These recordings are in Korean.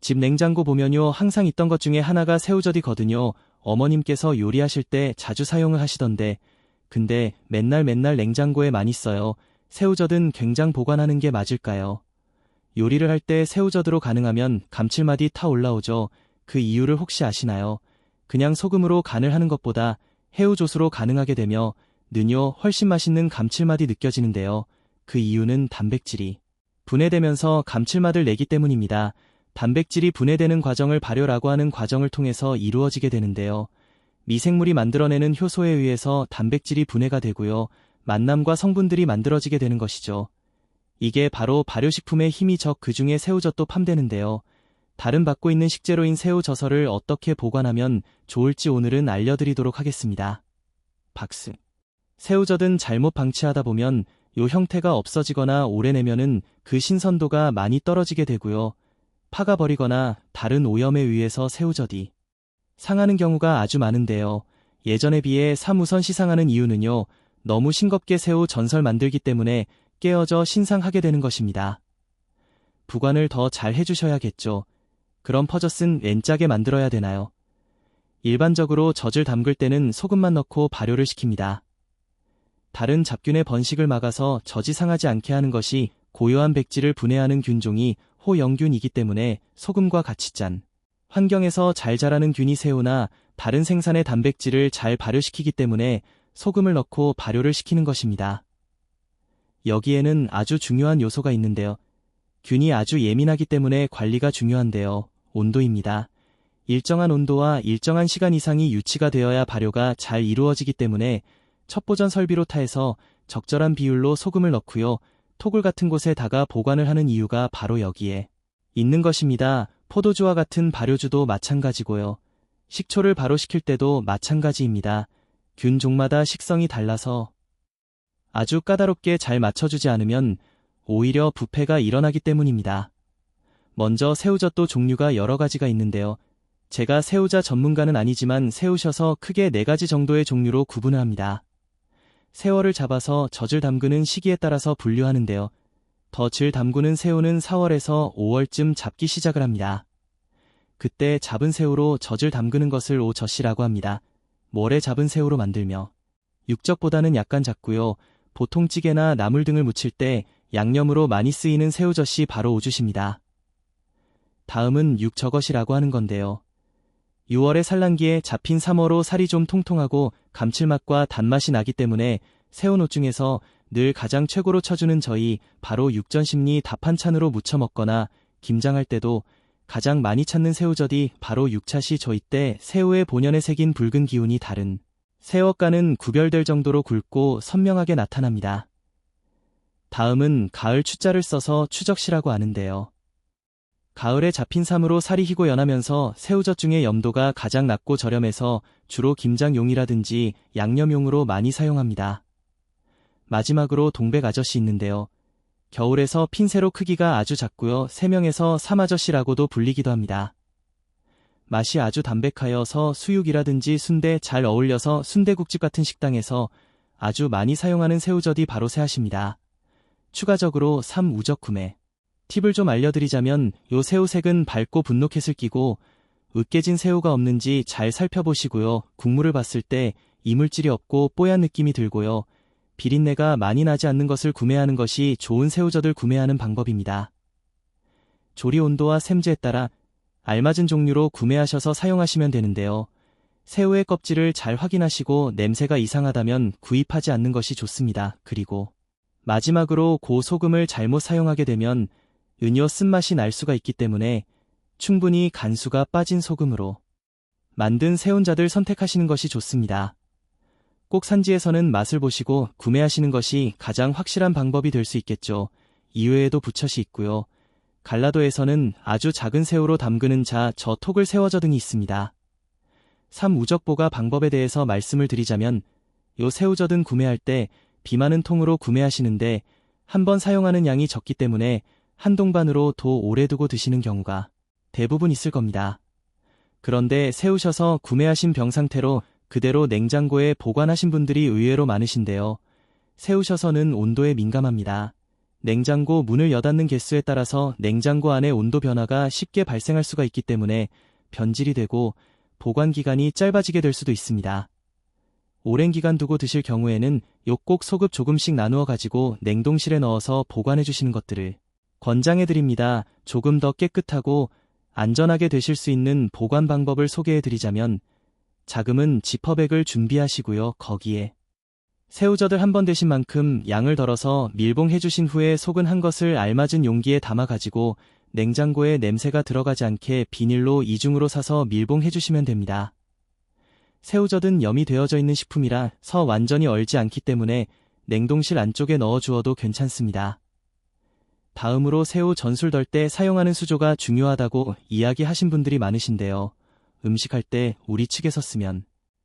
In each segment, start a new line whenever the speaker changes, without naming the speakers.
집 냉장고 보면요, 항상 있던 것 중에 하나가 새우젓이거든요. 어머님께서 요리하실 때 자주 사용을 하시던데, 근데 맨날 냉장고에 많이 써요. 새우젓은 굉장 보관하는 게 맞을까요? 요리를 할 때 새우젓으로 가능하면 감칠맛이 타 올라오죠. 그 이유를 혹시 아시나요? 그냥 소금으로 간을 하는 것보다 해우젓으로 가능하게 되며 는요, 훨씬 맛있는 감칠맛이 느껴지는데요. 그 이유는 단백질이 분해되면서 감칠맛을 내기 때문입니다. 단백질이 분해되는 과정을 발효라고 하는 과정을 통해서 이루어지게 되는데요. 미생물이 만들어내는 효소에 의해서 단백질이 분해가 되고요. 만남과 성분들이 만들어지게 되는 것이죠. 이게 바로 발효식품의 힘이 그중에 새우젓도 포함되는데요. 다른 받고 있는 식재료인 새우젓을 어떻게 보관하면 좋을지 오늘은 알려드리도록 하겠습니다. 박스. 새우젓은 잘못 방치하다 보면 요 형태가 없어지거나 오래 내면은 그 신선도가 많이 떨어지게 되고요. 파가버리거나 다른 오염에 의해서 새우젓이 상하는 경우가 아주 많은데요. 예전에 비해 우선 시상하는 이유는요. 너무 싱겁게 새우 전설 만들기 때문에 깨어져 신상하게 되는 것입니다. 보관을 더 잘 해주셔야겠죠. 그럼 퍼젓은 왼짝에 만들어야 되나요? 일반적으로 젖을 담글 때는 소금만 넣고 발효를 시킵니다. 다른 잡균의 번식을 막아서 젖이 상하지 않게 하는 것이 고요한 백질을 분해하는 균종이 호영균이기 때문에 소금과 같이 짠 환경에서 잘 자라는 균이 새우나 다른 생산의 단백질을 잘 발효시키기 때문에 소금을 넣고 발효를 시키는 것입니다. 여기에는 아주 중요한 요소가 있는데요. 균이 아주 예민하기 때문에 관리가 중요한데요. 온도입니다. 일정한 온도와 일정한 시간 이상이 유지가 되어야 발효가 잘 이루어지기 때문에 첩보전 설비로 타해서 적절한 비율로 소금을 넣고요. 토굴 같은 곳에다가 보관을 하는 이유가 바로 여기에 있는 것입니다. 포도주와 같은 발효주도 마찬가지고요. 식초를 발효시킬 때도 마찬가지입니다. 균 종마다 식성이 달라서 아주 까다롭게 잘 맞춰주지 않으면 오히려 부패가 일어나기 때문입니다. 먼저 새우젓도 종류가 여러 가지가 있는데요. 제가 새우자 전문가는 아니지만 새우셔서 크게 4가지 정도의 종류로 구분을 합니다. 세월을 잡아서 젖을 담그는 시기에 따라서 분류하는데요. 덫을 담그는 새우는 4월에서 5월쯤 잡기 시작을 합니다. 그때 잡은 새우로 젖을 담그는 것을 오젖이라고 합니다. 모래 잡은 새우로 만들며 육젓보다는 약간 작고요. 보통 찌개나 나물 등을 무칠 때 양념으로 많이 쓰이는 새우젓이 바로 오젓입니다. 다음은 육저것이라고 하는 건데요. 6월의 산란기에 잡힌 3월로 살이 좀 통통하고 감칠맛과 단맛이 나기 때문에 새우젓 중에서 늘 가장 최고로 쳐주는 저희 바로 육전심리 답한찬으로 무쳐 먹거나 김장할 때도 가장 많이 찾는 새우젓이 바로 육차시 저희 때 새우의 본연에 새긴 붉은 기운이 다른 새우젓과는 구별될 정도로 굵고 선명하게 나타납니다. 다음은 가을 추자를 써서 추적시라고 하는데요. 가을에 잡힌 삶으로 살이 희고 연하면서 새우젓 중에 염도가 가장 낮고 저렴해서 주로 김장용이라든지 양념용으로 많이 사용합니다. 마지막으로 동백 아저씨 있는데요. 겨울에서 핀새로 크기가 아주 작고요. 세명에서 삼아저씨라고도 불리기도 합니다. 맛이 아주 담백하여서 수육이라든지 순대 잘 어울려서 순대국집 같은 식당에서 아주 많이 사용하는 새우젓이 바로 새앗입니다. 추가적으로 우적 구매 팁을 좀 알려드리자면 요 새우색은 밝고 분노캣을 끼고 으깨진 새우가 없는지 잘 살펴보시고요. 국물을 봤을 때 이물질이 없고 뽀얀 느낌이 들고요. 비린내가 많이 나지 않는 것을 구매하는 것이 좋은 새우젓을 구매하는 방법입니다. 조리 온도와 샘즈에 따라 알맞은 종류로 구매하셔서 사용하시면 되는데요. 새우의 껍질을 잘 확인하시고 냄새가 이상하다면 구입하지 않는 것이 좋습니다. 그리고 마지막으로 고소금을 잘못 사용하게 되면 은요 쓴맛이 날 수가 있기 때문에 충분히 간수가 빠진 소금으로 만든 새우젓을 선택하시는 것이 좋습니다. 꼭 산지에서는 맛을 보시고 구매하시는 것이 가장 확실한 방법이 될 수 있겠죠. 이외에도 부젓이 있고요. 갈라도에서는 아주 작은 새우로 담그는 저 톡을 새워젓 등이 있습니다. 우적보가 방법에 대해서 말씀을 드리자면 요 새우젓은 구매할 때 비 많은 통으로 구매하시는데 한번 사용하는 양이 적기 때문에 한 동반으로 더 오래 두고 드시는 경우가 대부분 있을 겁니다. 그런데 새우셔서 구매하신 병 상태로 그대로 냉장고에 보관하신 분들이 의외로 많으신데요. 새우셔서는 온도에 민감합니다. 냉장고 문을 여닫는 개수에 따라서 냉장고 안의 온도 변화가 쉽게 발생할 수가 있기 때문에 변질이 되고 보관 기간이 짧아지게 될 수도 있습니다. 오랜 기간 두고 드실 경우에는 꼭 소급 조금씩 나누어 가지고 냉동실에 넣어서 보관해 주시는 것들을 권장해 드립니다. 조금 더 깨끗하고 안전하게 되실 수 있는 보관 방법을 소개해 드리자면 자금은 지퍼백을 준비하시고요. 거기에 새우젓을 한 번 드신 만큼 양을 덜어서 밀봉해 주신 후에 소근한 것을 알맞은 용기에 담아 가지고 냉장고에 냄새가 들어가지 않게 비닐로 이중으로 사서 밀봉해 주시면 됩니다. 새우젓은 염이 되어져 있는 식품이라서 완전히 얼지 않기 때문에 냉동실 안쪽에 넣어 주어도 괜찮습니다. 다음으로 새우 전술 덜 때 사용하는 수조가 중요하다고 이야기하신 분들이 많으신데요. 음식할 때 우리 측에서 쓰면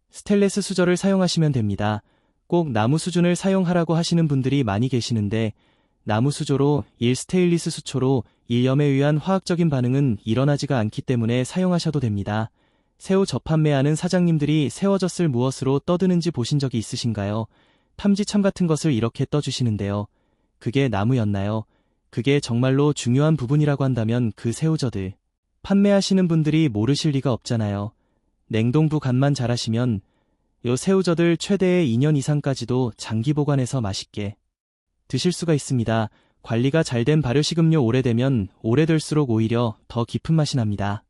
스테인리스 수저를 사용하시면 됩니다. 꼭 나무 수준을 사용하라고 하시는 분들이 많이 계시는데 나무 수조로 1 스테인리스 수초로 1염에 의한 화학적인 반응은 일어나지가 않기 때문에 사용하셔도 됩니다. 새우 저판매하는 사장님들이 새워젓을 무엇으로 떠드는지 보신 적이 있으신가요? 탐지참 같은 것을 이렇게 떠주시는데요. 그게 나무였나요? 그게 정말로 중요한 부분이라고 한다면 그 새우젓을 판매하시는 분들이 모르실 리가 없잖아요. 냉동부 간만 잘하시면 요 새우젓을 최대의 2년 이상까지도 장기 보관해서 맛있게 드실 수가 있습니다. 관리가 잘된 발효식음료 오래되면 오래될수록 오히려 더 깊은 맛이 납니다.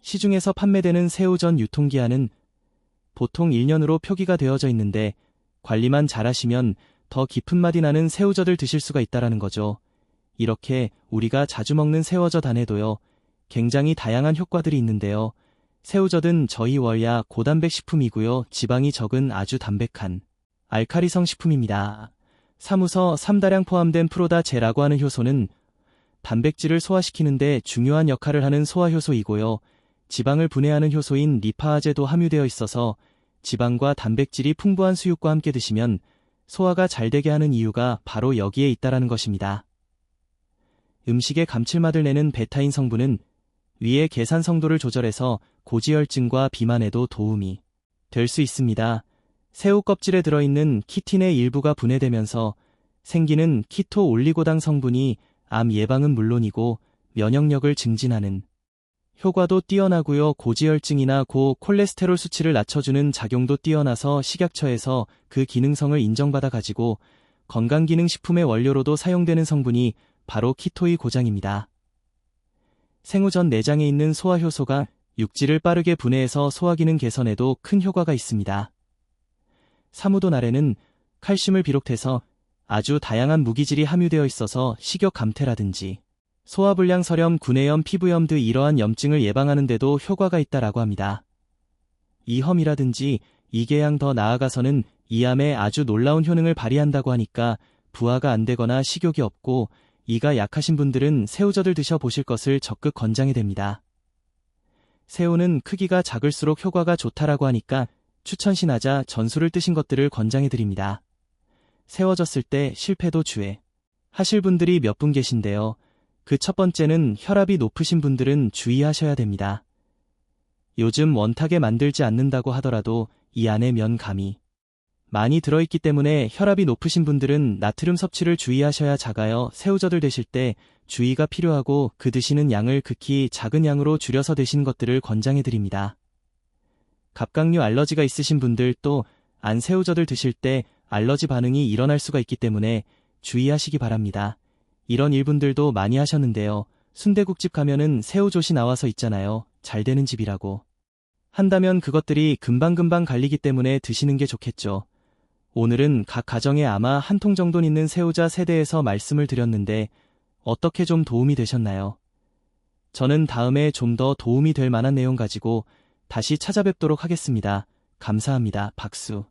시중에서 판매되는 새우젓 유통기한은 보통 1년으로 표기가 되어져 있는데 관리만 잘하시면 더 깊은 맛이 나는 새우젓을 드실 수가 있다라는 거죠. 이렇게 우리가 자주 먹는 새우젓 안에도요. 굉장히 다양한 효과들이 있는데요. 새우젓은 저희원야 고단백 식품이고요. 지방이 적은 아주 담백한 알카리성 식품입니다. 사무서 3다량 포함된 프로다제라고 하는 효소는 단백질을 소화시키는데 중요한 역할을 하는 소화효소이고요. 지방을 분해하는 효소인 리파아제도 함유되어 있어서 지방과 단백질이 풍부한 수육과 함께 드시면 소화가 잘 되게 하는 이유가 바로 여기에 있다라는 것입니다. 음식의 감칠맛을 내는 베타인 성분은 위의 계산 성도를 조절해서 고지혈증과 비만에도 도움이 될 수 있습니다. 새우 껍질에 들어있는 키틴의 일부가 분해되면서 생기는 키토 올리고당 성분이 암 예방은 물론이고 면역력을 증진하는 효과도 뛰어나고요. 고지혈증이나 고콜레스테롤 수치를 낮춰주는 작용도 뛰어나서 식약처에서 그 기능성을 인정받아 가지고 건강기능식품의 원료로도 사용되는 성분이 바로 키토의 고장입니다. 생우젓 내장에 있는 소화효소가 육질을 빠르게 분해해서 소화기능 개선에도 큰 효과가 있습니다. 사무도날에는 칼슘을 비롯해서 아주 다양한 무기질이 함유되어 있어서 식욕 감퇴라든지 소화불량 설염, 구내염, 피부염 등 이러한 염증을 예방하는 데도 효과가 있다라고 합니다. 이험이라든지 이계양 더 나아가서는 이암에 아주 놀라운 효능을 발휘한다고 하니까 부화가 안 되거나 식욕이 없고 이가 약하신 분들은 새우젓을 드셔보실 것을 적극 권장해 됩니다. 새우는 크기가 작을수록 효과가 좋다라고 하니까 추천신하자 전술을 뜨신 것들을 권장해 드립니다. 세워졌을 때 실패도 주의 하실 분들이 몇 분 계신데요. 그 첫 번째는 혈압이 높으신 분들은 주의하셔야 됩니다. 요즘 원탁에 만들지 않는다고 하더라도 이 안에 면감이 많이 들어있기 때문에 혈압이 높으신 분들은 나트륨 섭취를 주의하셔야 작아요. 새우젓을 드실 때 주의가 필요하고 그 드시는 양을 극히 작은 양으로 줄여서 드시는 것들을 권장해 드립니다. 갑각류 알러지가 있으신 분들 또 안 새우젓을 드실 때 알러지 반응이 일어날 수가 있기 때문에 주의하시기 바랍니다. 이런 일분들도 많이 하셨는데요. 순대국집 가면은 새우젓이 나와서 있잖아요. 잘 되는 집이라고 한다면 그것들이 금방금방 갈리기 때문에 드시는 게 좋겠죠. 오늘은 각 가정에 아마 한 통 정도는 있는 새우젓에 대해서 말씀을 드렸는데 어떻게 좀 도움이 되셨나요? 저는 다음에 좀 더 도움이 될 만한 내용 가지고 다시 찾아뵙도록 하겠습니다. 감사합니다. 박수.